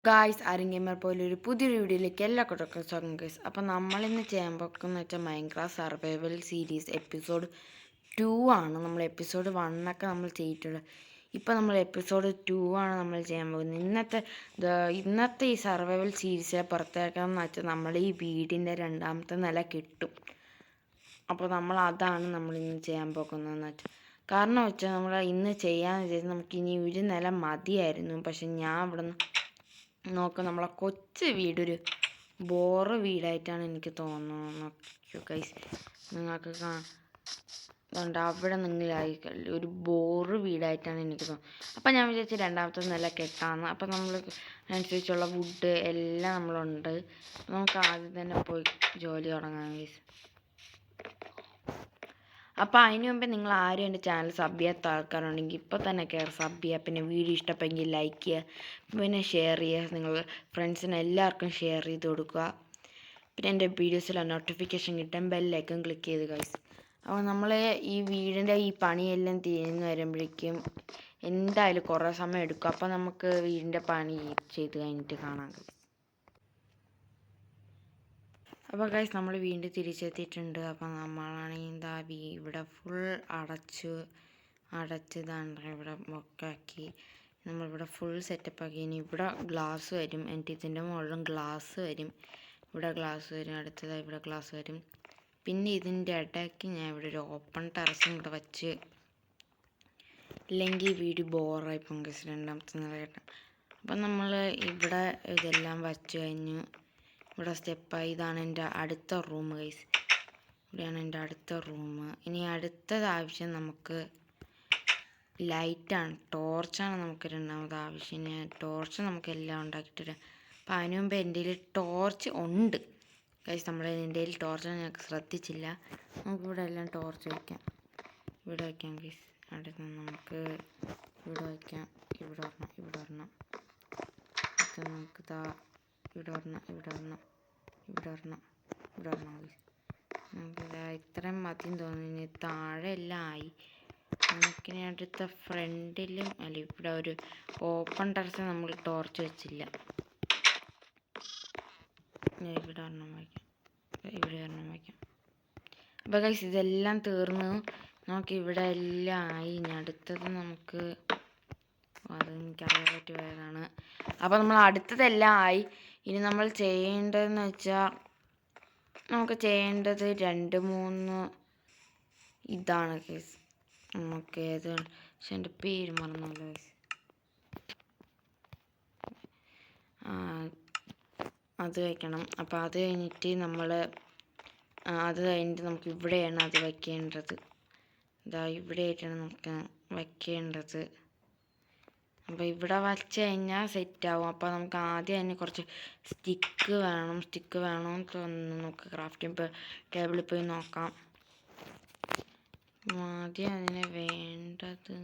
Guys ആരെങ്കിലും പോലെ ഒരു പുതിയൊരു വീഡിയോയിലേക്ക് എല്ലാ കുട്ടികൾക്കും സ്വാഗതം ഗൈസ്. അപ്പോൾ നമ്മളിന്ന് ചെയ്യാൻ പോകുന്നത് വെച്ചാൽ മൈൻക്രാഫ്റ്റ് സർവൈവൽ സീരീസ് എപ്പിസോഡ് 2 ആണ്. നമ്മൾ എപ്പിസോഡ് 1 നമ്മൾ ചെയ്തിട്ടുണ്ട്. ഇപ്പോൾ നമ്മൾ എപ്പിസോഡ് 2 ആണ് നമ്മൾ ചെയ്യാൻ പോകുന്നത്. ഇന്നത്തെ ഈ സർവൈവൽ സീരീസിലെ പുറത്തേക്കാന്ന് വെച്ചാൽ നമ്മൾ ഈ വീടിൻ്റെ 2ാമത്തെ നില കിട്ടും. അപ്പോൾ അതാണ് നമ്മളിന്ന് ചെയ്യാൻ പോകുന്നതെന്ന് വെച്ചാൽ കാരണം വെച്ചാൽ നമ്മൾ ഇന്ന് ചെയ്യാമെന്ന് വിചാരിച്ചാൽ നമുക്ക് ഇനി ഒരു നില മതിയായിരുന്നു. പക്ഷെ ഞാൻ ഇവിടെ നിന്ന് നോക്കാം, നമ്മളെ കൊച്ചു വീടൊരു ബോറ് വീടായിട്ടാണ് എനിക്ക് തോന്നുന്നത് ഗൈസ്. നിങ്ങൾക്ക് കണ്ട അവിടെ നിങ്ങളായി ഒരു ബോറ് വീടായിട്ടാണ് എനിക്ക് തോന്നുന്നത്. അപ്പം ഞാൻ വിചാരിച്ചു 2ാമത്തെ നില കെട്ടാമെന്ന്. അപ്പം നമ്മൾ അനുസരിച്ചുള്ള വുഡ് എല്ലാം നമ്മളുണ്ട്. നമുക്ക് ആദ്യം തന്നെ പോയി ജോലി തുടങ്ങാം ഗൈസ്. അപ്പോൾ അതിന് മുമ്പേ നിങ്ങൾ ആരും എൻ്റെ ചാനൽ സബ് ചെയ്യാത്ത ആൾക്കാരുണ്ടെങ്കിൽ ഇപ്പോൾ തന്നെ കയറി സബ് ചെയ്യുക. പിന്നെ വീഡിയോ ഇഷ്ടപ്പെട്ടെങ്കിൽ ലൈക്ക് ചെയ്യുക, പിന്നെ ഷെയർ ചെയ്യുക. നിങ്ങൾ ഫ്രണ്ട്സിന് എല്ലാവർക്കും ഷെയർ ചെയ്ത് കൊടുക്കുക. പിന്നെ എൻ്റെ വീഡിയോസിലെ നോട്ടിഫിക്കേഷൻ കിട്ടാൻ ബെല്ലൈക്കൺ ക്ലിക്ക് ചെയ്ത് ഗൈസ്. അപ്പോൾ നമ്മൾ ഈ വീടിൻ്റെ ഈ പണിയെല്ലാം തീർന്ന് വരുമ്പോഴേക്കും എന്തായാലും കുറേ സമയം എടുക്കും. അപ്പോൾ നമുക്ക് വീടിൻ്റെ പണി ചെയ്ത് കഴിഞ്ഞിട്ട് കാണാം. അപ്പോൾ ഗൈസ് നമ്മൾ വീണ്ടും തിരിച്ചെത്തിയിട്ടുണ്ട്. അപ്പോൾ നമ്മളാണെങ്കിൽ ഇവിടെ ഫുൾ അടച്ചതാണ്. ഇവിടെ മൊക്കാക്കി നമ്മളിവിടെ ഫുൾ സെറ്റപ്പാക്കി. ഇനി ഇവിടെ ഗ്ലാസ് വരും. എന്നിട്ട് ഇതിൻ്റെ മുകളിലും ഗ്ലാസ് വരും. ഇവിടെ ഗ്ലാസ് വരും. അടുത്തതായി ഇവിടെ ഗ്ലാസ് വരും. പിന്നെ ഇതിൻ്റെ ഇടയ്ക്ക് ഞാൻ ഇവിടെ ഒരു ഓപ്പൺ ടെറസും കൂടെ വെച്ച്, ഇല്ലെങ്കിൽ വീഡിയോ ബോറായി പോകും ഗൈസ് 2ാമത്തെ നില കേട്ടാൽ. അപ്പം നമ്മൾ ഇവിടെ ഇതെല്ലാം വച്ച് കഴിഞ്ഞു. ഇവിടെ സ്റ്റെപ്പായി. ഇതാണ് എൻ്റെ അടുത്ത റൂം ഗൈസ്. ഇവിടെയാണ് എൻ്റെ അടുത്ത റൂം. ഇനി അടുത്തത് ആവശ്യം നമുക്ക് ലൈറ്റാണ്, ടോർച്ചാണ് നമുക്ക് 2ാമത് ആവശ്യം. ടോർച്ച് നമുക്ക് എല്ലാം ഉണ്ടാക്കിയിട്ട് വരാം. അപ്പം അതിന് മുമ്പ് എൻ്റെ കയ്യിൽ ടോർച്ച് ഉണ്ട് ഗൈസ്. എൻ്റെ കയ്യിൽ ടോർച്ച് ഞങ്ങൾക്ക് ശ്രദ്ധിച്ചില്ല. നമുക്കിവിടെ എല്ലാം ടോർച്ച് വയ്ക്കാം. ഇവിടെ വയ്ക്കാം ഗൈസ്. അടുത്ത് നമുക്ക് ഇവിടെ വയ്ക്കാം. ഇവിടെ വരണം ഇത് നമുക്ക് ഇവിടെ വരണം നമുക്കിതാ ഇത്രയും മതിയും തോന്നുന്നു. താഴെ എല്ലാം ആയി. നമുക്കിനി അടുത്ത ഫ്രണ്ടിലും അല്ല, ഇവിടെ ഒരു ഓപ്പൺ ടെറസ് നമ്മൾ ടോർച്ച് വെച്ചില്ല. ഇവിടെ ഒരെണ്ണം വയ്ക്കാം. അപ്പോൾ ഗൈസ് ഇതെല്ലാം തീർന്നു. നമുക്ക് ഇവിടെ എല്ലാം ആയി. ഇനി അടുത്തത് നമുക്ക് അത് എനിക്കറിയാൻ പറ്റി പോയതാണ്. അപ്പോൾ നമ്മൾ അടുത്തതെല്ലാം ആയി. ഇനി നമ്മൾ ചെയ്യേണ്ടതെന്ന് വെച്ചാൽ നമുക്ക് ചെയ്യേണ്ടത് 2-3 ഇതാണ് കേസ്. നമുക്ക് ഏത് പക്ഷെ എൻ്റെ പേര് മറന്നല്ലോ കേസ്. അത് വയ്ക്കണം. അപ്പോൾ അത് കഴിഞ്ഞിട്ട് നമുക്ക് ഇവിടെയാണ് അത് വയ്ക്കേണ്ടത്. ഇവിടെയായിട്ടാണ് നമുക്ക് വയ്ക്കേണ്ടത്. അപ്പോൾ ഇവിടെ വച്ച് കഴിഞ്ഞാൽ സെറ്റാവും. അപ്പോൾ നമുക്ക് ആദ്യം തന്നെ കുറച്ച് സ്റ്റിക്ക് വേണമെന്ന് തോന്നുന്നു. നമുക്ക് ക്രാഫ്റ്റിംഗ് ടേബിളിൽ പോയി നോക്കാം. ആദ്യം അതിന് വേണ്ടത്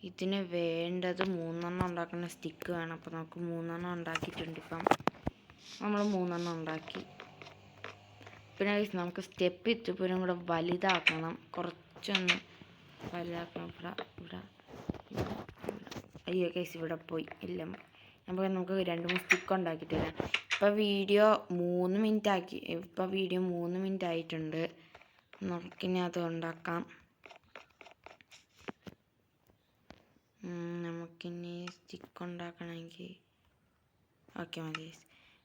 ഇതിന് വേണ്ടത് 3 ഉണ്ടാക്കുന്ന സ്റ്റിക്ക് വേണം. അപ്പോൾ നമുക്ക് 3 ഉണ്ടാക്കിയിട്ടുണ്ട്. ഇപ്പം നമ്മൾ 3 ഉണ്ടാക്കി. പിന്നെ നമുക്ക് സ്റ്റെപ്പ് ഇത്തിപ്പോഴും കൂടെ വലുതാക്കണം. കുറച്ചൊന്ന് വലുതാക്കണം. ഇവിടെ അയ്യോ കേസ് ഇവിടെ പോയി എല്ലാം. അപ്പോൾ നമുക്ക് 2-3 സ്റ്റിക്ക് ഉണ്ടാക്കിയിട്ട് വരാം. ഇപ്പോൾ വീഡിയോ 3 മിനിറ്റ് ആയിട്ടുണ്ട്. നമുക്കിനി അത് ഉണ്ടാക്കാം. നമുക്കിനി സ്റ്റിക്ക് ഉണ്ടാക്കണമെങ്കിൽ ഓക്കെ മതി.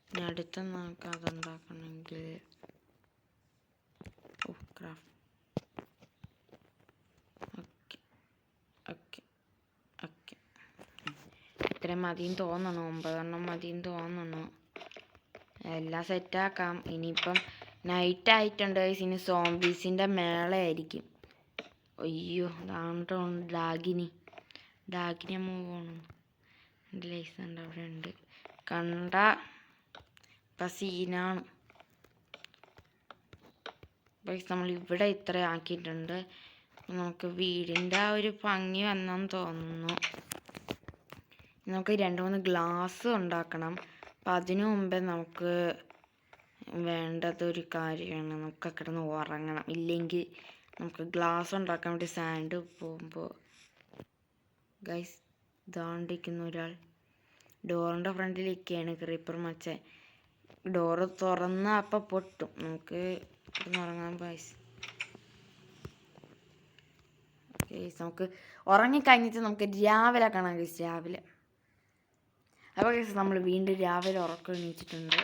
ഇനി അടുത്ത നമുക്ക് അതുണ്ടാക്കണമെങ്കിൽ ഇത്രയും മതിയും തോന്നണു. 9 മതിയും തോന്നണു. എല്ലാം സെറ്റാക്കാം. ഇനിയിപ്പം നൈറ്റ് ആയിട്ടുണ്ട്. ഇനി സോംബീസിൻ്റെ മേളയായിരിക്കും. അയ്യോ ഡാഗിനി അമ്മ പോകണം. എൻ്റെ ലൈസൻസ് അവിടെ ഉണ്ട്. കണ്ട ഇപ്പം സീനാണ്. നമ്മൾ ഇവിടെ ഇത്ര ആക്കിയിട്ടുണ്ട്. നമുക്ക് വീടിൻ്റെ ആ ഒരു ഭംഗി വന്നെന്ന് തോന്നുന്നു. നമുക്ക് 2-3 ഗ്ലാസ് ഉണ്ടാക്കണം. അപ്പം അതിനു മുമ്പേ നമുക്ക് വേണ്ടതൊരു കാര്യമാണ്. നമുക്ക് കിടന്ന് ഉറങ്ങണം. ഇല്ലെങ്കിൽ നമുക്ക് ഗ്ലാസ് ഉണ്ടാക്കാൻ വേണ്ടി സാൻഡ് പോകുമ്പോൾ ഗൈസ് ദാണ്ടിരിക്കുന്ന ഒരാൾ ഡോറിൻ്റെ ഫ്രണ്ടിലിരിക്കുകയാണ് ക്രീപ്പർ മച്ചൻ. ഡോറ് തുറന്ന അപ്പം പൊട്ടും. നമുക്ക് ഉറങ്ങാൻ ഗൈസ്. നമുക്ക് ഉറങ്ങിക്കഴിഞ്ഞിട്ട് നമുക്ക് രാവിലെ കാണാം ഗൈസ്. രാവിലെ അപ്പോൾ ഗൈസ് നമ്മൾ വീണ്ടും രാവിലെ ഉറക്കം എണീച്ചിട്ടുണ്ട്.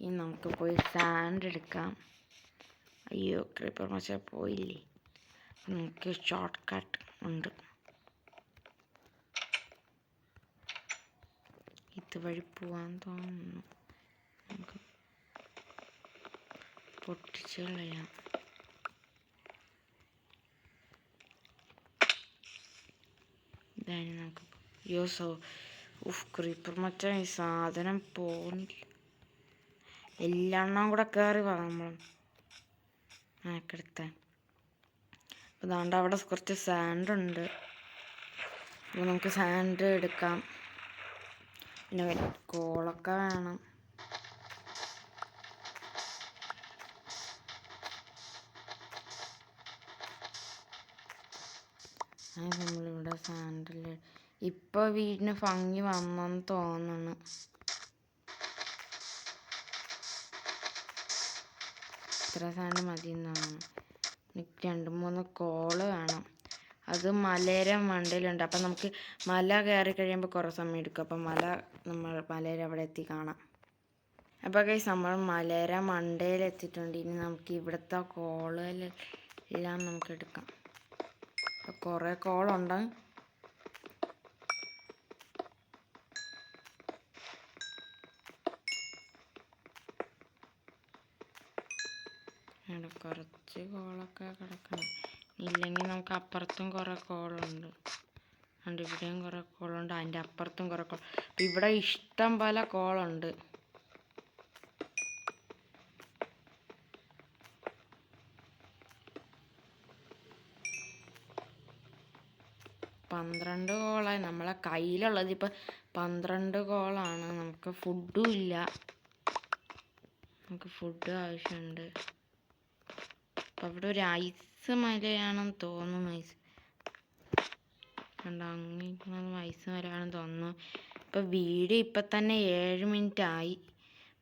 ഇനി നമുക്ക് പോയി സാൻഡ് എടുക്കാം. അയ്യോ ക്രീപ്പർ മച്ച പോയില്ലേ. നമുക്ക് ഷോർട്ട് കട്ട് ഉണ്ട്. ഇതുവഴി പോവാൻ തോന്നുന്നു. നമുക്ക് പൊട്ടിച്ച് കളയാം. ഇതായാലും നമുക്ക് ക്രീപ്പർ മറ്റേ ഈ സാധനം പോകുന്നില്ല. എല്ലെണ്ണം കൂടെ കയറി വാ നമ്മൾ ആക്കെടുത്താൻ. അപ്പോൾ അതുകൊണ്ട് അവിടെ കുറച്ച് സാൻഡ് ഉണ്ട്. അപ്പോൾ നമുക്ക് സാൻഡ് എടുക്കാം. പിന്നെ കോളൊക്കെ വേണം. നമ്മളിവിടെ സാൻഡിൽ ഇപ്പോൾ വീടിന് ഭംഗി വന്നെന്ന് തോന്നുന്നു. ഇത്ര സാൻഡ് മതി എന്നാണ്. എനിക്ക് 2-3 കോള് വേണം. അത് മലയുടെ മണ്ടയിലുണ്ട്. അപ്പം നമുക്ക് മല കയറി കഴിയുമ്പോൾ കുറേ സമയം എടുക്കും. അപ്പം മലയുടെ അവിടെ എത്തി കാണാം. അപ്പോൾ ഗൈസ് നമ്മൾ മലയുടെ മണ്ടയിലെത്തിയിട്ടുണ്ട്. ഇനി നമുക്ക് ഇവിടുത്തെ കോളെല്ലാം നമുക്ക് എടുക്കാം. അപ്പോൾ കുറേ കോളുണ്ട്. ഇവിടെ കുറച്ച് കോളൊക്കെ കിടക്കണം. ഇല്ലെങ്കിൽ നമുക്ക് അപ്പുറത്തും കുറേ കോളുണ്ട്. അതുകൊണ്ട് ഇവിടെയും കുറേ കോളുണ്ട്. അതിൻ്റെ അപ്പുറത്തും കുറേ കോൾ. ഇവിടെ ഇഷ്ടം പോലെ കോളുണ്ട്. പന്ത്രണ്ട് കോളായി. നമ്മളെ കയ്യിലുള്ളത് ഇപ്പം 12 കോളാണ്. നമുക്ക് ഫുഡും ഇല്ല. നമുക്ക് ഫുഡ് ആവശ്യമുണ്ട്. അപ്പം അവിടെ ഒരു ഐസ് മലയാണെന്ന് തോന്നുന്നു. ഐസ് മലയാണെന്ന് തോന്നുന്നു. ഇപ്പോൾ വീഡിയോ ഇപ്പം തന്നെ 7 മിനിറ്റ് ആയി.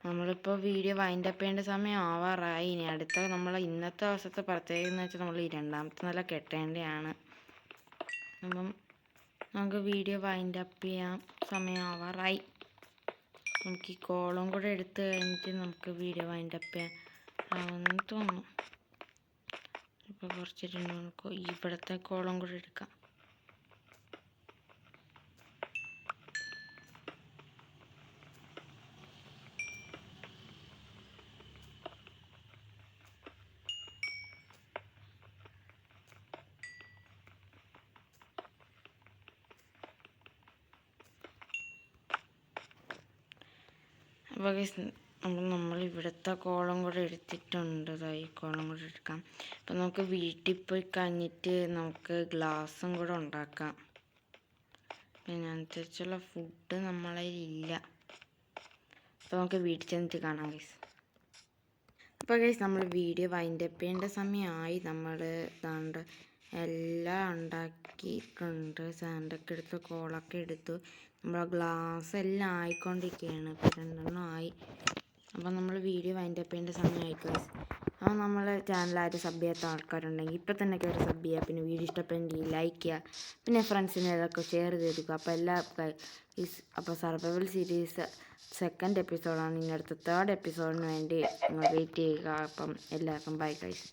നമ്മളിപ്പോൾ വീഡിയോ വൈൻഡപ്പ് ചെയ്യേണ്ട സമയം ആവാറായി. ഇനി അടുത്ത ഇന്നത്തെ ദിവസത്തെ പ്രത്യേകത എന്ന് വെച്ചാൽ നമ്മൾ ഈ 2ാമത്തെ നില കെട്ടേണ്ടതാണ്. അപ്പം നമുക്ക് വീഡിയോ വൈൻഡപ്പ് ചെയ്യാം. സമയം ആവാറായി. നമുക്ക് ഈ കോളം കൂടെ എടുത്ത് കഴിഞ്ഞിട്ട് നമുക്ക് വീഡിയോ വൈൻഡപ്പ് ചെയ്യാൻ ആവുമെന്ന് തോന്നുന്നു. ഇപ്പോൾ കുറച്ചിട്ട് നമുക്ക് ഇവിടുത്തെ കോളം കൂടെ എടുക്കാം. അപ്പോൾ നമ്മൾ ഇവിടുത്തെ കോളം കൂടെ എടുത്തിട്ടുണ്ട്. ഈ കോളം കൂടെ എടുക്കാം. അപ്പം നമുക്ക് വീട്ടിൽ പോയി കഴിഞ്ഞിട്ട് നമുക്ക് ഗ്ലാസും കൂടെ ഉണ്ടാക്കാം. പിന്നെ അനുസരിച്ചുള്ള ഫുഡ് നമ്മളതിലില്ല. അപ്പോൾ നമുക്ക് വീട്ടിൽ ചെന്നിട്ട് കാണാം ഗൈസ്. അപ്പോൾ ഗൈസ് നമ്മൾ വീഡിയോ വൈൻഡപ്പ് ചെയ്യേണ്ട സമയമായി. നമ്മൾ ഇതാണ്ട് എല്ലാം ഉണ്ടാക്കിയിട്ടുണ്ട്. സാൻഡൊക്കെ എടുത്ത് കോളൊക്കെ എടുത്തു. നമ്മൾ ഗ്ലാസ് എല്ലാം ആയിക്കൊണ്ടിരിക്കുകയാണ്. ഇപ്പോൾ 2 ആയി. അപ്പം നമ്മൾ വീഡിയോ വൈൻഡപ്പ് ചെയ്യേണ്ട സമയമായി ഗൈസ്. അപ്പോൾ നമ്മളെ ചാനൽ ആരും സബ് ചെയ്യാത്ത ആൾക്കാരുണ്ടെങ്കിൽ ഇപ്പം തന്നെ കയറി സബ് ചെയ്യുക. പിന്നെ വീഡിയോ ഇഷ്ടപ്പെട്ടെങ്കിൽ ലൈക്ക് ചെയ്യുക. പിന്നെ ഫ്രണ്ട്സിനെ ഇതൊക്കെ ഷെയർ ചെയ്ത് കൊടുക്കുക. അപ്പോൾ സർവൈവൽ സീരീസ് 2nd എപ്പിസോഡാണ്. ഇനി അടുത്ത 3rd എപ്പിസോഡിന് വേണ്ടി നിങ്ങൾ വെയിറ്റ് ചെയ്യുക. അപ്പം എല്ലാവർക്കും ബൈ ഗൈസ്.